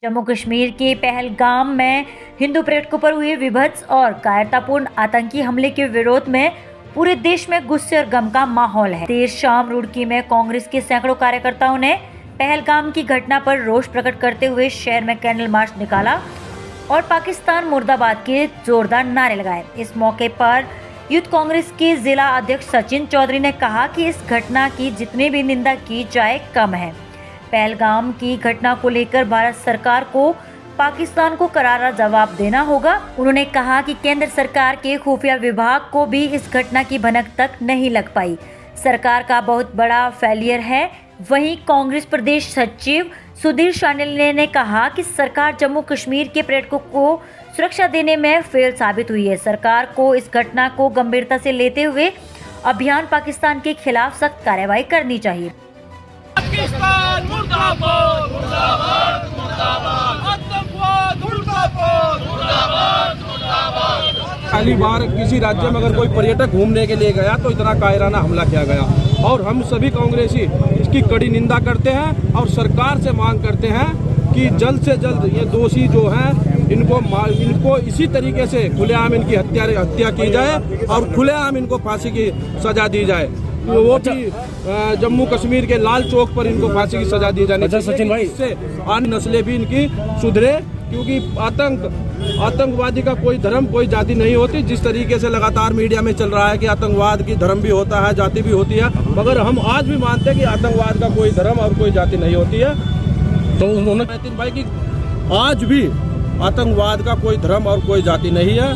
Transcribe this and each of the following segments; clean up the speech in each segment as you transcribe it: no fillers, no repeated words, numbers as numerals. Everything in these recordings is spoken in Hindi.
जम्मू कश्मीर के पहलगाम में हिंदू पर्यटकों पर हुए विभत्स और कायरतापूर्ण आतंकी हमले के विरोध में पूरे देश में गुस्से और गम का माहौल है। देर शाम रुड़की में कांग्रेस के सैकड़ों कार्यकर्ताओं ने पहलगाम की घटना पर रोष प्रकट करते हुए शहर में कैंडल मार्च निकाला और पाकिस्तान मुर्दाबाद के जोरदार नारे लगाए। इस मौके पर यूथ कांग्रेस के जिला अध्यक्ष सचिन चौधरी ने कहा कि इस घटना की जितनी भी निंदा की जाए कम है। पहलगाम की घटना को लेकर भारत सरकार को पाकिस्तान को करारा जवाब देना होगा। उन्होंने कहा कि केंद्र सरकार के खुफिया विभाग को भी इस घटना की भनक तक नहीं लग पाई। सरकार का बहुत बड़ा फेलियर है। वहीं कांग्रेस प्रदेश सचिव सुधीर शांडिल्य ने कहा कि सरकार जम्मू कश्मीर के पर्यटकों को सुरक्षा देने में फेल साबित हुई है। सरकार को इस घटना को गंभीरता से लेते हुए अभियान पाकिस्तान के खिलाफ सख्त कार्रवाई करनी चाहिए। पाकिस्तान मुर्दाबाद मुर्दाबाद मुर्दाबाद आतंकवाद मुर्दाबाद मुर्दाबाद मुर्दाबाद। पहली बार किसी राज्य में अगर कोई पर्यटक घूमने के लिए गया तो इतना कायराना हमला किया गया और हम सभी कांग्रेसी इसकी कड़ी निंदा करते हैं और सरकार से मांग करते हैं कि जल्द से जल्द ये दोषी जो हैं इनको इसी तरीके से खुलेआम इनकी हत्या की जाए और खुलेआम इनको फांसी की सजा दी जाए। वो भी जम्मू कश्मीर के लाल चौक पर इनको फांसी की सजा दी जानी चाहिए। सचिन भाई, इससे अन्य नस्लें भी इनकी सुधरे, क्योंकि आतंकवादी का कोई धर्म कोई जाति नहीं होती। जिस तरीके से लगातार मीडिया में चल रहा है कि आतंकवाद की धर्म भी होता है, जाति भी होती है, मगर हम आज भी मानते हैं कि आतंकवाद का कोई धर्म और कोई जाति नहीं होती है। तो उन्होंने सचिन भाई की आज भी आतंकवाद का कोई धर्म और कोई जाति नहीं है,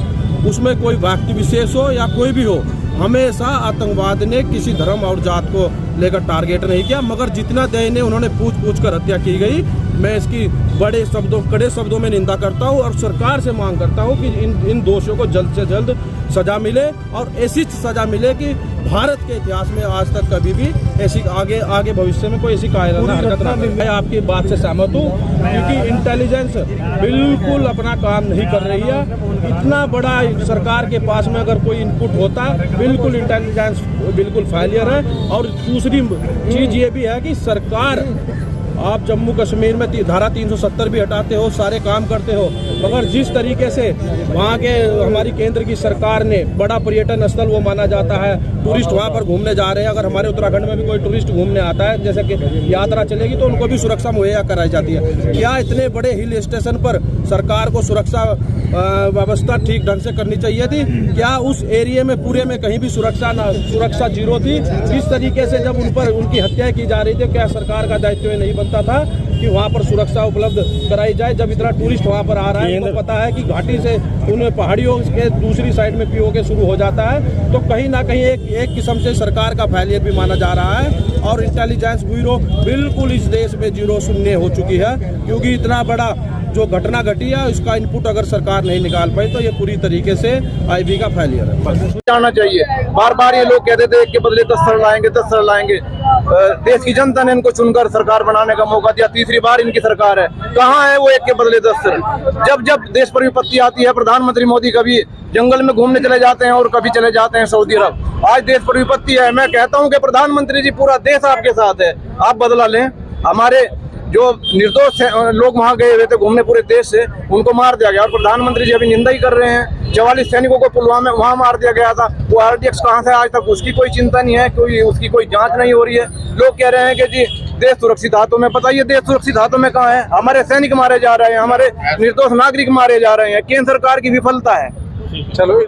उसमें कोई व्यक्ति विशेष हो या कोई भी हो, हमेशा आतंकवाद ने किसी धर्म और जात को लेकर टारगेट नहीं किया। मगर जितना दयनीय उन्होंने पूछ कर हत्या की गई, मैं इसकी कड़े शब्दों में निंदा करता हूं और सरकार से मांग करता हूं कि इन दोषियों को जल्द से जल्द सजा मिले और ऐसी सजा मिले कि भारत के इतिहास में आज तक कभी भी ऐसी आगे भविष्य में कोई ऐसी कायराना हरकत ना हो। मैं आपकी बात से सहमत हूँ, क्योंकि इंटेलिजेंस बिल्कुल अपना काम नहीं कर रही है। इतना बड़ा सरकार के पास में अगर कोई इनपुट होता है, बिल्कुल इंटेलिजेंस बिल्कुल फेलियर है। और दूसरी चीज ये भी है कि सरकार, आप जम्मू कश्मीर में धारा 370 भी हटाते हो, सारे काम करते हो, मगर जिस तरीके से वहाँ के हमारी केंद्र की सरकार ने बड़ा पर्यटन स्थल वो माना जाता है, टूरिस्ट वहाँ पर घूमने जा रहे हैं। अगर हमारे उत्तराखंड में भी कोई टूरिस्ट घूमने आता है, जैसे कि यात्रा चलेगी, तो उनको भी सुरक्षा मुहैया कराई जाती है। क्या इतने बड़े हिल स्टेशन पर सरकार को सुरक्षा व्यवस्था ठीक ढंग से करनी चाहिए थी? क्या उस एरिया में पूरे में कहीं भी सुरक्षा जीरो थी? जिस तरीके से जब उन पर उनकी हत्या की जा रही थी, क्या सरकार का दायित्व नहीं बनता था कि वहाँ पर सुरक्षा उपलब्ध कराई जाए? जब इतना टूरिस्ट वहाँ पर आ रहा है, तो पता है कि घाटी से उन पहाड़ियों के दूसरी साइड में पीओके शुरू हो जाता है, तो कहीं ना कहीं एक किस्म से सरकार का फेलियर भी माना जा रहा है। और इंटेलिजेंस ब्यूरो बिल्कुल इस देश में जीरो शून्य हो चुकी है, क्योंकि इतना बड़ा जो घटना घटी है उसका इनपुट अगर सरकार नहीं निकाल पाई तो ये पूरी तरीके से आईबी का फेलियर है। जाना चाहिए। बार बार ये लोग कहते थे एक के बदले 10 सर लाएंगे 10 सर लाएंगे। देश की जनता ने इनको चुनकर सरकार बनाने का मौका दिया। तीसरी बार इनकी सरकार है, कहाँ है वो एक के बदले 10 सर? जब देश पर विपत्ति आती है, प्रधानमंत्री मोदी कभी जंगल में घूमने चले जाते हैं और कभी चले जाते हैं सऊदी अरब। आज देश पर विपत्ति है, मैं कहता हूँ कि प्रधानमंत्री जी पूरा देश आपके साथ है, आप बदला लें। हमारे जो निर्दोष लोग वहां गए हुए थे घूमने पूरे देश से, उनको मार दिया गया और प्रधानमंत्री जी अभी निंदा ही कर रहे हैं। 44 सैनिकों को पुलवामा वहां मार दिया गया था, वो RDX कहां से आज तक उसकी कोई चिंता नहीं है, उसकी कोई जांच नहीं हो रही है। लोग कह रहे हैं कि जी देश सुरक्षित हाथों में, बताइए देश सुरक्षित हाथों में कहाँ है? हमारे सैनिक मारे जा रहे हैं, हमारे निर्दोष नागरिक मारे जा रहे हैं, केंद्र सरकार की विफलता है। चलो।